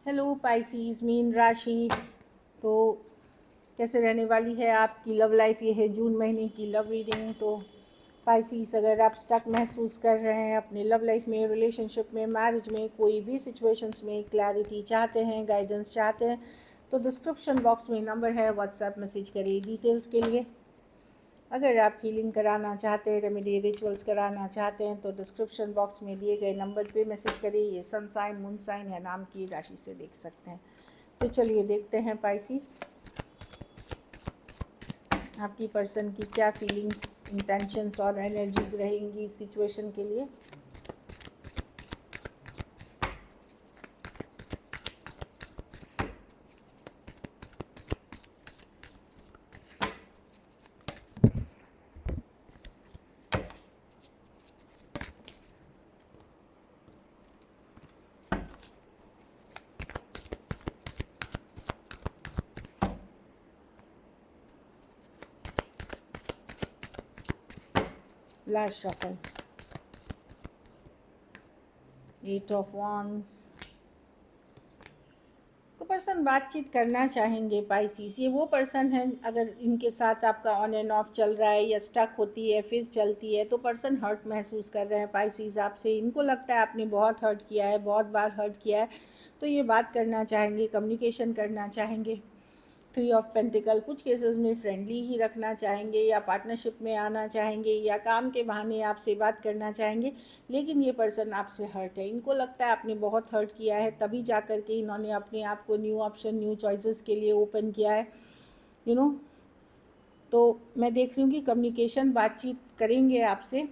Hello Pisces mean राशि। तो कैसे रहने वाली है आपकी लव लाइफ? ये है जून महीने की लव रीडिंग। तो पाइसीज, अगर आप स्टक महसूस कर रहे हैं अपनी लव लाइफ में, रिलेशनशिप में, मैरिज में, कोई भी सिचुएशंस में क्लैरिटी चाहते हैं, गाइडेंस चाहते हैं, तो डिस्क्रिप्शन बॉक्स में नंबर है, व्हाट्सएप मैसेज करिए डिटेल्स के लिए। अगर आप हीलिंग कराना चाहते हैं, रेमेडी रिचुअल्स कराना चाहते हैं, तो डिस्क्रिप्शन बॉक्स में दिए गए नंबर पे मैसेज करिए। ये सन साइन, मून साइन या नाम की राशि से देख सकते हैं। तो चलिए देखते हैं पाइसिस, आपकी पर्सन की क्या फीलिंग्स, इंटेंशंस और एनर्जीज रहेंगी इस सिचुएशन के लिए। Last shuffle, 8 of wands। तो पर्सन बातचीत करना चाहेंगे पाइसिस। ये वो पर्सन है, अगर इनके साथ आपका ऑन एंड ऑफ चल रहा है या स्टक होती है फिर चलती है, तो पर्सन हर्ट महसूस कर रहे हैं पाइसिस आपसे। इनको लगता है आपने बहुत हर्ट किया है, बहुत बार हर्ट किया है, तो ये बात करना चाहेंगे, कम्युनिकेशन करना चाहेंगे। 3 ऑफ पेंटिकल, कुछ केसेस में फ्रेंडली ही रखना चाहेंगे या पार्टनरशिप में आना चाहेंगे या काम के बहाने आपसे बात करना चाहेंगे। लेकिन ये पर्सन आपसे हर्ट है, इनको लगता है आपने बहुत हर्ट किया है, तभी जा कर के इन्होंने अपने आप को न्यू ऑप्शन, न्यू चॉइसेस के लिए ओपन किया है। यू नो तो मैं देख रही हूँ कि कम्युनिकेशन, बातचीत करेंगे आपसे।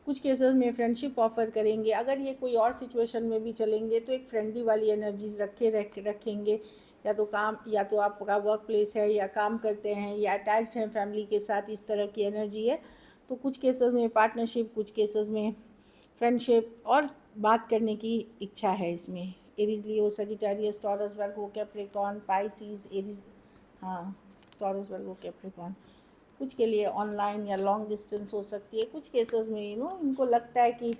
कुछ केसेस में फ्रेंडशिप ऑफर करेंगे। अगर ये कोई और सिचुएशन में भी चलेंगे तो एक फ्रेंडली वाली एनर्जीज रखेंगे। या तो काम, या तो आपका वर्क प्लेस है या काम करते हैं या अटैच्ड हैं फैमिली के साथ, इस तरह की एनर्जी है। तो कुछ केसेस में पार्टनरशिप, कुछ केसेस में फ्रेंडशिप और बात करने की इच्छा है इसमें। एरीज, लियो, सजिटेरियस, टॉरस, वर्गो, कैप्रिकॉर्न, पाइसिस, एरीज, हाँ, टॉरस, वर्गो, कैप्रिकॉर्न। कुछ के लिए ऑनलाइन या लॉन्ग डिस्टेंस हो सकती है। कुछ केसेस में इनको लगता है कि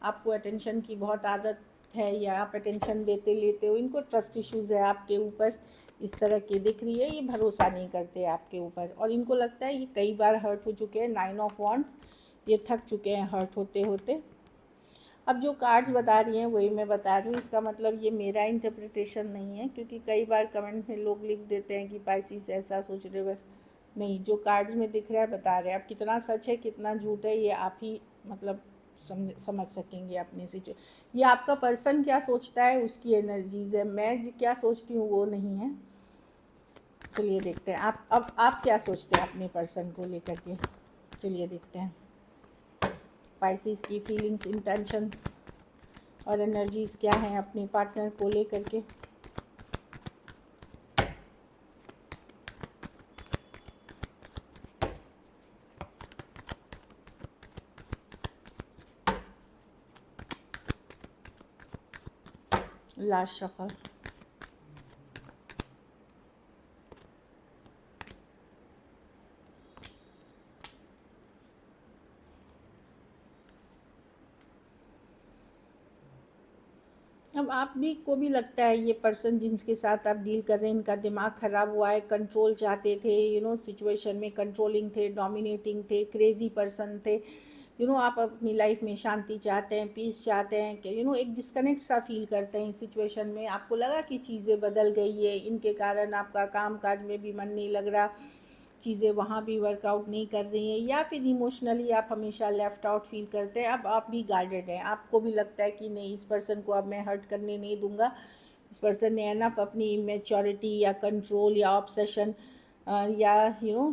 आपको अटेंशन की बहुत आदत है या आप अटेंशन देते लेते हो। इनको ट्रस्ट इश्यूज़ है आपके ऊपर, इस तरह की दिख रही है। ये भरोसा नहीं करते आपके ऊपर और इनको लगता है ये कई बार हर्ट हो चुके हैं। 9 ऑफ wands, ये थक चुके हैं हर्ट होते होते। अब जो कार्ड्स बता रही हैं वही मैं बता रही हूँ। इसका मतलब ये मेरा इंटरप्रिटेशन नहीं है, क्योंकि कई बार कमेंट में लोग लिख देते हैं कि पाइसिस ऐसा सोच रहे, बस नहीं। जो कार्ड्स में दिख रहा है बता रहे हैं। अब कितना सच है कितना झूठ है ये आप ही मतलब समझ सकेंगे अपनी सिचुएशन। ये आपका पर्सन क्या सोचता है उसकी एनर्जीज है, मैं क्या सोचती हूँ वो नहीं है। चलिए देखते हैं अब आप क्या सोचते हैं अपने पर्सन को लेकर के। चलिए देखते हैं पाइसिस की फीलिंग्स, इंटेंशंस और एनर्जीज क्या हैं अपने पार्टनर को लेकर के। लास्ट शफल, अब आप भी को भी लगता है ये पर्सन जिनके साथ आप डील कर रहे हैं, इनका दिमाग ख़राब हुआ है। कंट्रोल चाहते थे, सिचुएशन में कंट्रोलिंग थे, डोमिनेटिंग थे, क्रेजी पर्सन थे। आप अपनी लाइफ में शांति चाहते हैं, पीस चाहते हैं कि एक डिस्कनेक्ट सा फील करते हैं इस सिचुएशन में। आपको लगा कि चीज़ें बदल गई है, इनके कारण आपका काम काज में भी मन नहीं लग रहा, चीज़ें वहाँ भी वर्कआउट नहीं कर रही हैं, या फिर इमोशनली आप हमेशा लेफ़्ट आउट फील करते हैं। अब आप भी गार्डेड हैं, आपको भी लगता है कि नहीं, इस पर्सन को अब मैं हर्ट करने नहीं दूंगा। इस पर्सन ने एनफ अपनी इमेच्योरिटी या कंट्रोल या ऑब्सेशन या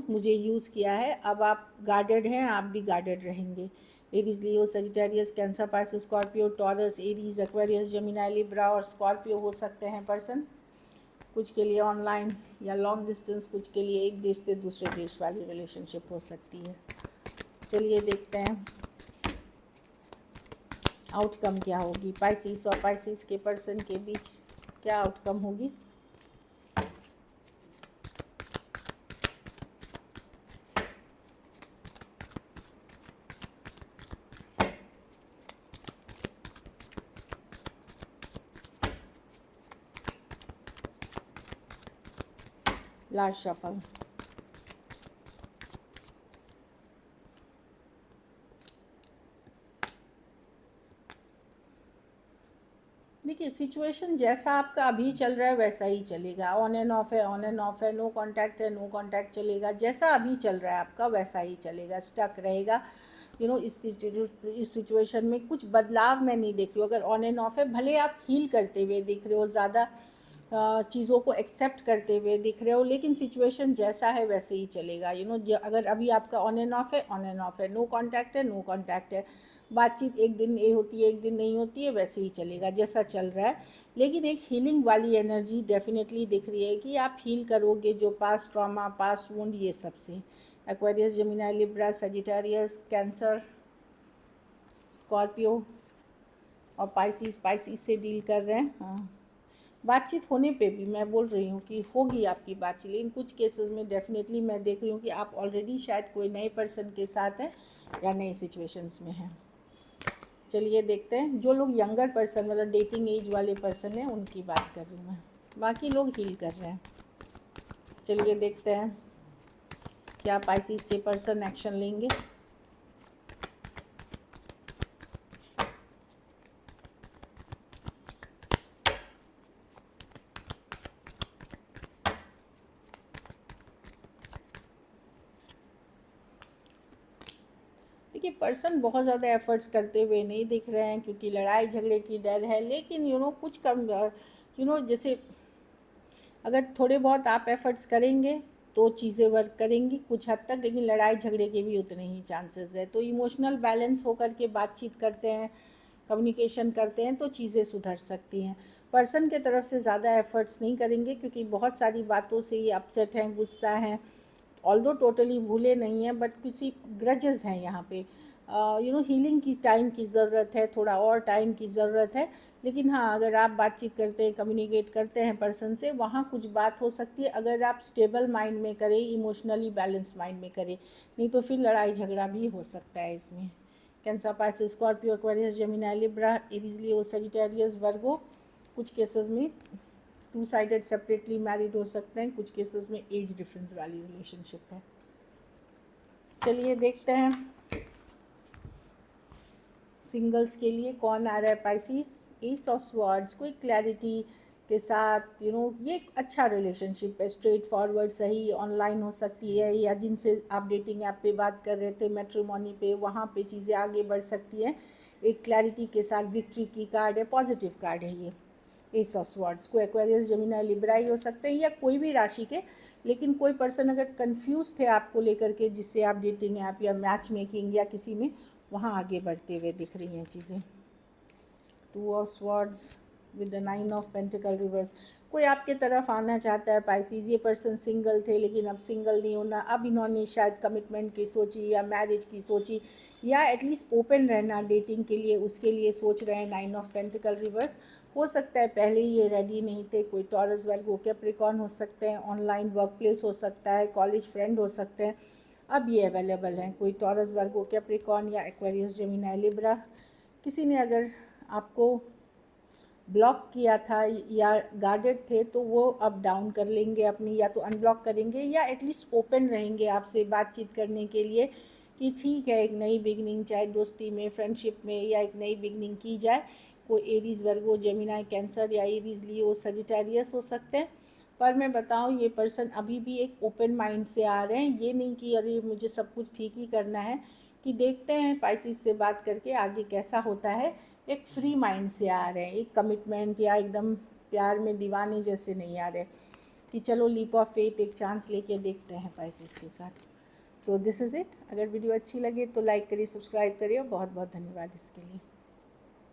मुझे यूज़ किया है। अब आप गार्डेड हैं, आप भी गार्डेड रहेंगे। Aries, Leo, Sagittarius, Cancer, Pisces, Scorpio, Taurus, Aries, Aquarius, Gemini, Libra और स्कॉर्पियो हो सकते हैं पर्सन। कुछ के लिए ऑनलाइन या लॉन्ग डिस्टेंस, कुछ के लिए एक देश से दूसरे देश वाली रिलेशनशिप हो सकती है। चलिए देखते हैं आउटकम क्या होगी। पाइसिस और पाइसिस के पर्सन के बीच क्या आउटकम होगी। Last shuffle. देखिए सिचुएशन जैसा आपका अभी चल रहा है वैसा ही चलेगा। ऑन एंड ऑफ है, ऑन एंड ऑफ है, नो कांटेक्ट है, नो कांटेक्ट चलेगा। जैसा अभी चल रहा है आपका वैसा ही चलेगा, स्टक रहेगा। इस सिचुएशन में कुछ बदलाव मैं नहीं देख रही हूँ। अगर ऑन एंड ऑफ है, भले आप हील करते हुए दिख रहे हो, ज़्यादा चीज़ों को एक्सेप्ट करते हुए दिख रहे हो, लेकिन सिचुएशन जैसा है वैसे ही चलेगा। अगर अभी आपका ऑन एंड ऑफ है, ऑन एंड ऑफ है, नो कांटेक्ट है, नो कांटेक्ट है, बातचीत एक दिन ये होती है, एक दिन नहीं होती है, वैसे ही चलेगा जैसा चल रहा है। लेकिन एक हीलिंग वाली एनर्जी डेफिनेटली दिख रही है कि आप हील करोगे जो पास्ट ट्रॉमा, पास्ट वुंड, ये सब से। Aquarius, Gemini, Libra, Sagittarius, cancer, Scorpio और पाइसिस से डील कर रहे हैं। हाँ, बातचीत होने पे भी मैं बोल रही हूँ कि होगी आपकी बातचीत, लेकिन कुछ केसेस में डेफिनेटली मैं देख रही हूँ कि आप ऑलरेडी शायद कोई नए पर्सन के साथ हैं या नए सिचुएशंस में हैं। चलिए देखते हैं। जो लोग यंगर पर्सन, मतलब डेटिंग एज वाले पर्सन हैं, उनकी बात कर रही हूँ मैं। बाकी लोग हील कर रहे हैं। चलिए देखते हैं क्या पाइसिस के पर्सन एक्शन लेंगे। देखिए पर्सन बहुत ज़्यादा एफर्ट्स करते हुए नहीं दिख रहे हैं, क्योंकि लड़ाई झगड़े की डर है। लेकिन कुछ कम जैसे अगर थोड़े बहुत आप एफर्ट्स करेंगे तो चीज़ें वर्क करेंगी कुछ हद तक, लेकिन लड़ाई झगड़े के भी उतने ही चांसेस है। तो इमोशनल बैलेंस होकर के बातचीत करते हैं, कम्युनिकेशन करते हैं, तो चीज़ें सुधर सकती हैं। पर्सन के तरफ से ज़्यादा एफर्ट्स नहीं करेंगे, क्योंकि बहुत सारी बातों से ये अपसेट हैं, गुस्सा हैं। ऑल्दो टोटली भूले नहीं हैं, बट किसी ग्रजेस हैं यहाँ पे। हीलिंग की टाइम की ज़रूरत है, थोड़ा और टाइम की ज़रूरत है। लेकिन हाँ, अगर आप बातचीत करते हैं, कम्युनिकेट करते हैं पर्सन से, वहाँ कुछ बात हो सकती है, अगर आप स्टेबल माइंड में करें, इमोशनली बैलेंस माइंड में करें। नहीं तो फिर लड़ाई झगड़ा भी हो सकता है इसमें। Cancer, Pisces, Scorpio, Aquarius, Gemini, Libra, Aries, Leo, Sagittarius, Virgo. कुछ केसेस में टू साइडेड सेपरेटली मैरिड हो सकते हैं, कुछ केसेस में एज डिफरेंस वाली रिलेशनशिप है। चलिए देखते हैं सिंगल्स के लिए कौन आ रहा है पाइसिस। एस ऑफ स्वॉर्ड्स, कोई क्लैरिटी के साथ ये एक अच्छा रिलेशनशिप है, स्ट्रेट फॉरवर्ड, सही। ऑनलाइन हो सकती है, या जिनसे आप डेटिंग ऐप पे बात कर रहे थे, मैट्रिमोनी पे, वहाँ पे चीज़ें आगे बढ़ सकती हैं एक क्लैरिटी के साथ। विक्ट्री की कार्ड है, पॉजिटिव कार्ड है ये एस ऑफ स्वॉर्ड्स। को एक्वेरियस, जेमिनी, लिब्रा ही हो सकते हैं, या कोई भी राशि के। लेकिन कोई पर्सन अगर कंफ्यूज थे आपको लेकर के, जिससे आप डेटिंग ऐप या मैच मेकिंग या किसी में, वहाँ आगे बढ़ते हुए दिख रही हैं चीज़ें। Two of swords with the 9 of pentacle reverse. कोई आपके तरफ आना चाहता है पाइसिस। ये पर्सन सिंगल थे, लेकिन अब सिंगल नहीं होना, अब इन्होंने शायद कमिटमेंट की सोची या मैरिज की सोची, या एटलीस्ट ओपन रहना डेटिंग के लिए, उसके लिए सोच रहे हैं। 9 ऑफ पेंटिकल रिवर्स। हो सकता है पहले ही ये रेडी नहीं थे। कोई टॉरस, वर्गो, कैप्रिकॉर्न हो सकते हैं, ऑनलाइन वर्क प्लेस हो सकता है, कॉलेज फ्रेंड हो सकते हैं, अब ये अवेलेबल हैं। कोई टॉरस, वर्गो, कैप्रिकॉर्न या एक्वेरियस, जेमिनी, लिब्रा। किसी ने अगर आपको ब्लॉक किया था या गार्डेड थे, तो वो अब डाउन कर लेंगे अपनी, या तो अनब्लॉक करेंगे, या एटलीस्ट ओपन रहेंगे आपसे बातचीत करने के लिए कि ठीक है, एक नई बिगनिंग, चाहे दोस्ती में, फ्रेंडशिप में, या एक नई बिगनिंग की जाए। कोई एरीज, वर्गो, जेमिनी, कैंसर, या एरीज, लियो, सजिटेरियस हो सकते हैं। पर मैं बताऊं, ये पर्सन अभी भी एक ओपन माइंड से आ रहे हैं। ये नहीं कि अरे मुझे सब कुछ ठीक ही करना है, कि देखते हैं पाइसिस से बात करके आगे कैसा होता है। एक फ्री माइंड से आ रहे हैं, एक कमिटमेंट या एकदम प्यार में दीवाने जैसे नहीं आ रहे, कि चलो लीप ऑफ फेथ, एक चांस लेके देखते हैं पाइसिस के साथ। So this is it. अगर वीडियो अच्छी लगे तो लाइक करिए, सब्सक्राइब करिए, और बहुत बहुत धन्यवाद इसके लिए।